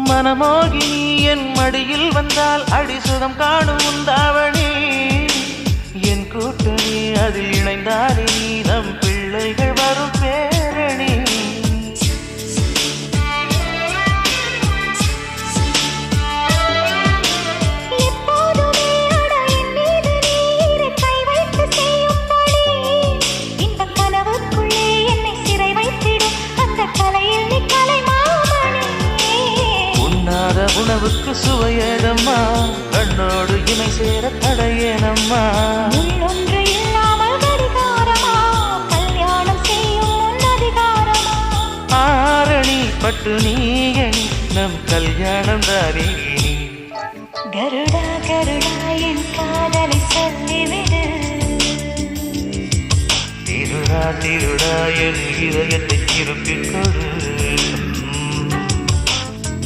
மனமோகினி என் மடியில் வந்தால் அடிசுகம் காணும் உந்தாவணி என் கூட்டணி அதில் இணைந்தாலே நம் பிள்ளைகள் வரும் பேரணி உணவுக்கு சுவையேதம்மா கண்ணோடு இணை சேர தடையேனம்மா ஒன்று இல்லாமல் கடிகாரமா கல்யாணம் செய்யும் அதிகாரமா ஆரணி பட்டு நீயணி நம் கல்யாணம் தானே கருடா கருடா என் காதலை சொல்லிவிடு திருடா திருடா என் இதயத்தை திருப்பிக் கொடு